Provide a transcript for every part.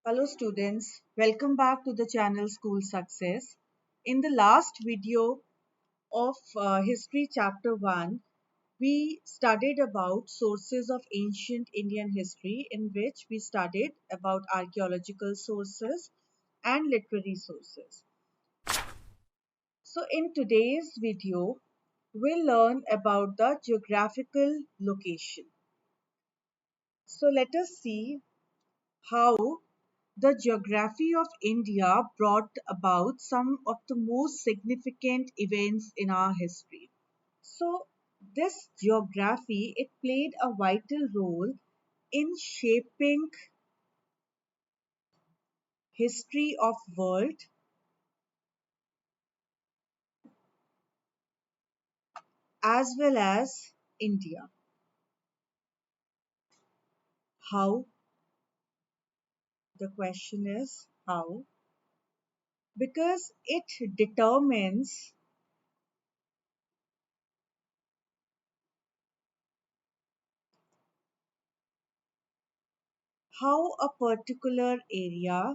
Hello students, welcome back to the channel SchoolSuccess. In the last video of History Chapter 1, we studied about sources of ancient Indian history, in which we studied about archaeological sources and literary sources. So in today's video, we'll learn about the geographical location. So let us see how the geography of India brought about some of the most significant events in our history. So, this geography it played a vital role in shaping history of world as well as India. How? The question is how? Because it determines how a particular area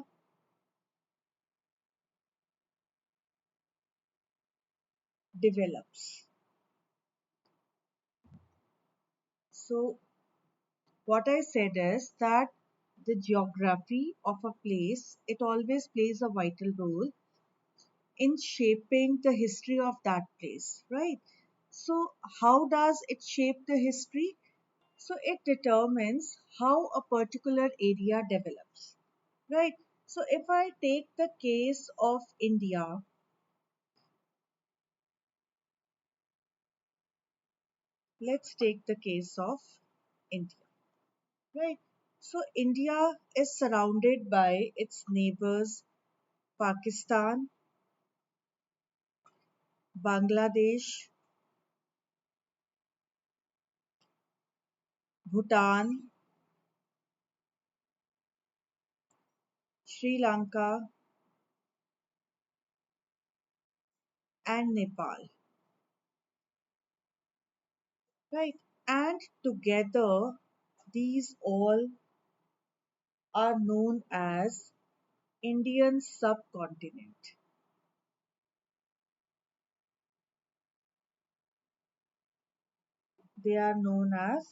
develops. So, what I said is that the geography of a place it always plays a vital role in shaping the history of that place, right? So how does it shape the history? So it determines how a particular area develops, right? So if I take the case of India, let's take the case of India, right? So India is surrounded by its neighbors Pakistan, Bangladesh, Bhutan, Sri Lanka, and Nepal, right? And together, these all are known as Indian subcontinent. They are known as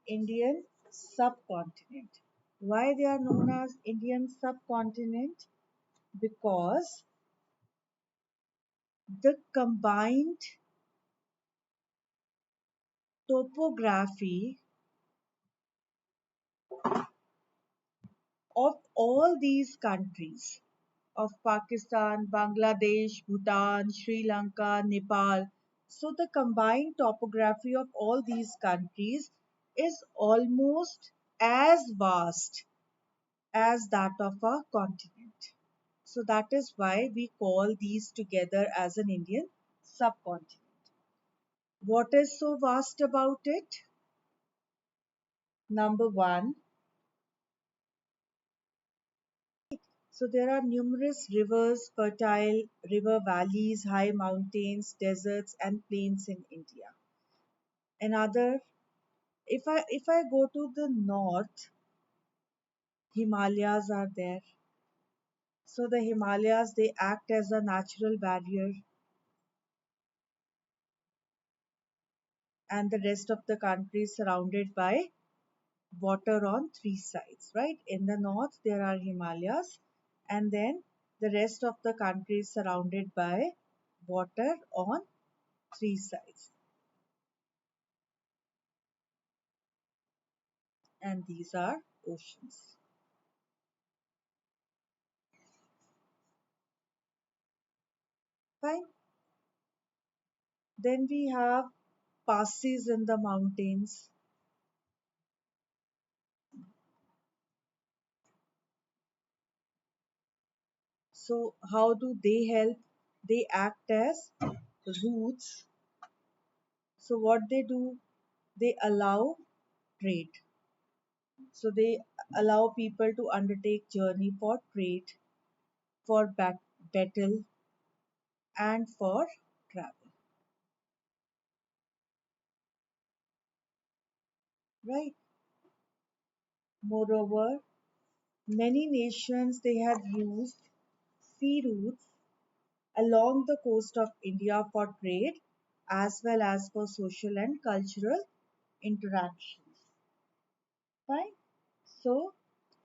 Indian subcontinent. Why they are known as Indian subcontinent? Because the combined topography of all these countries of Pakistan, Bangladesh, Bhutan, Sri Lanka, Nepal. So the combined topography of all these countries is almost as vast as that of a continent. So that is why we call these together as an Indian subcontinent. What is so vast about it? Number one, so there are numerous rivers, fertile river valleys, high mountains, deserts and plains in India. Another, if I go to the north, Himalayas are there. So the Himalayas they act as a natural barrier and the rest of the country is surrounded by water on three sides, right? In the north there are Himalayas and then the rest of the country is surrounded by water on three sides. And these are oceans. Fine. Then we have passes in the mountains. So how do they help? They act as routes. So what they do, they allow trade. So they allow people to undertake journey for trade, for battle, and for travel. Right. Moreover, Many nations they have used sea routes along the coast of India for trade as well as for social and cultural interactions. Fine. So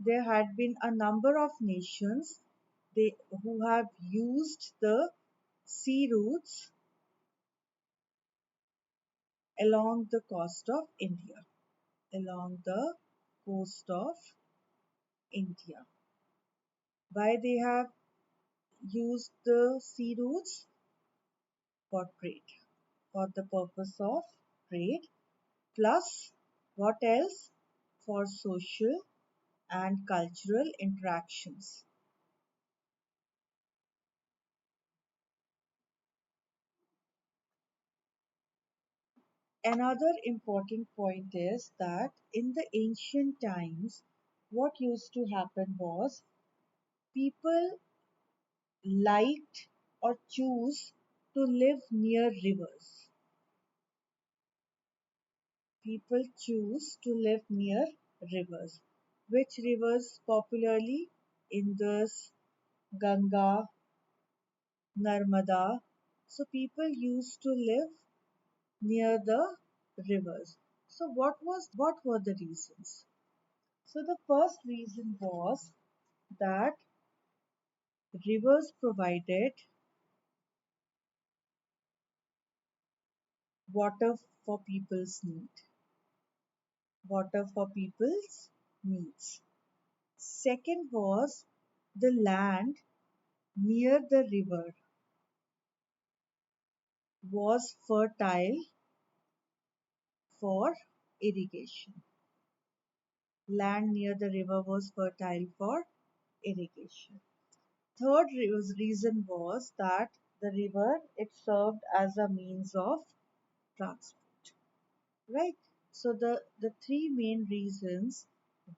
there had been a number of nations who have used the sea routes along the coast of India. Along the coast of India. Why they have used the sea routes? For trade, for the purpose of trade, plus what else? For social and cultural interactions. Another important point is that in the ancient times, what used to happen was people liked or choose to live near rivers. People choose to live near rivers. Which rivers popularly? Indus, Ganga, Narmada. So people used to live near the rivers. So what were the reasons? So the first reason was that rivers provided water for people's need. Water for people's needs. Second was the land near the river was fertile for irrigation. Land near the river was fertile for irrigation. Third reason was that the river it served as a means of transport, right? So the three main reasons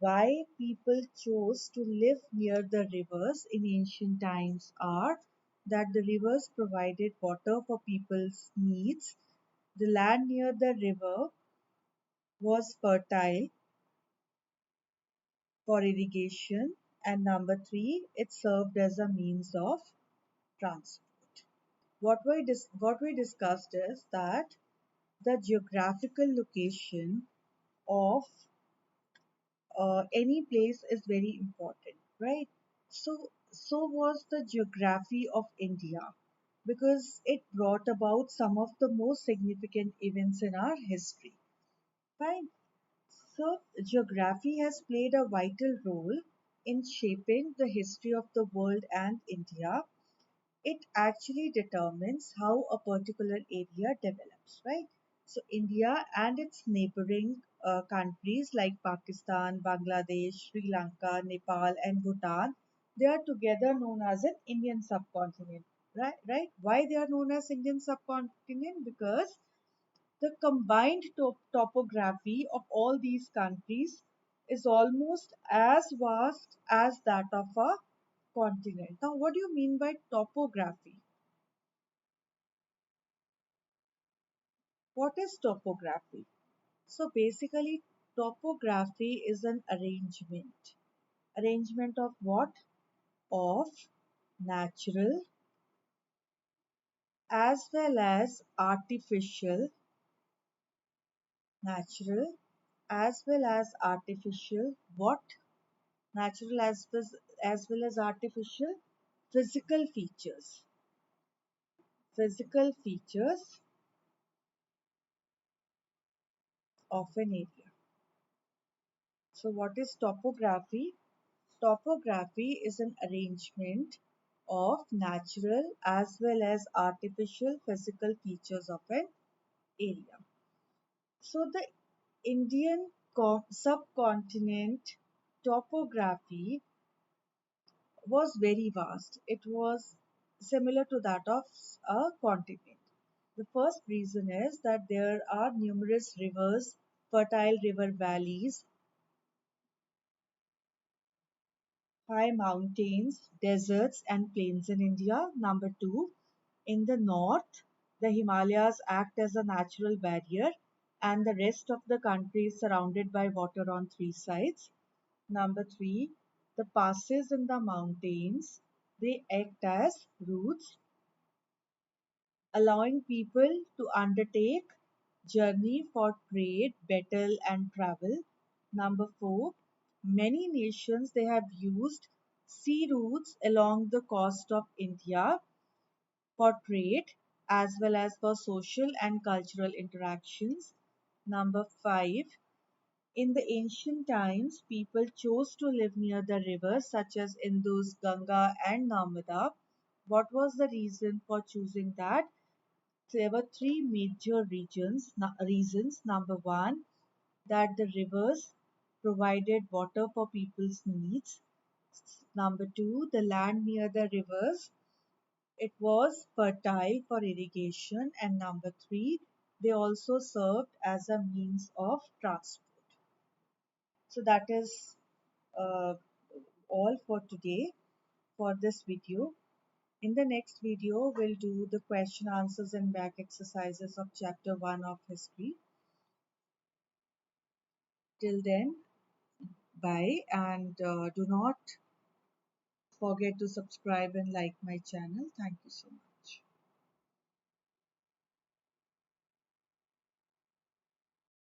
why people chose to live near the rivers in ancient times are that the rivers provided water for people's needs, the land near the river was fertile for irrigation, and number three, it served as a means of transport. What we discussed is that the geographical location of any place is very important, right? So was the geography of India because it brought about some of the most significant events in our history. Fine. So geography has played a vital role in shaping the history of the world and India. It actually determines how a particular area develops, right? So, India and its neighboring countries like Pakistan, Bangladesh, Sri Lanka, Nepal, and Bhutan, they are together known as an Indian subcontinent, right? Right? Why they are known as Indian subcontinent? Because the combined topography of all these countries is almost as vast as that of a continent. Now, what do you mean by topography? What is topography? So, basically, topography is an arrangement. Arrangement of what? Of natural as well as artificial, natural as well as artificial, what? Natural as well as artificial physical features. Physical features of an area. So, what is topography? Topography is an arrangement of natural as well as artificial physical features of an area. So, the Indian subcontinent topography was very vast. It was similar to that of a continent. The first reason is that there are numerous rivers, fertile river valleys, high mountains, deserts, and plains in India. Number two, in the north, the Himalayas act as a natural barrier, and the rest of the country is surrounded by water on three sides. Number three, The passes in the mountains, they act as routes, allowing people to undertake journey for trade, battle and travel. Number 4, many nations they have used sea routes along the coast of India for trade as well as for social and cultural interactions. Number 5, in the ancient times, people chose to live near the rivers such as Indus, Ganga, and Narmada. What was the reason for choosing that? There were three major reasons. Number one, that the rivers provided water for people's needs. Number two, the land near the rivers it was fertile for irrigation. And number three, they also served as a means of transport. So that is uh, all for today for this video. In the next video, we'll do the question answers and back exercises of chapter 1 of history. Till then, bye, and do not forget to subscribe and like my channel. Thank you so much.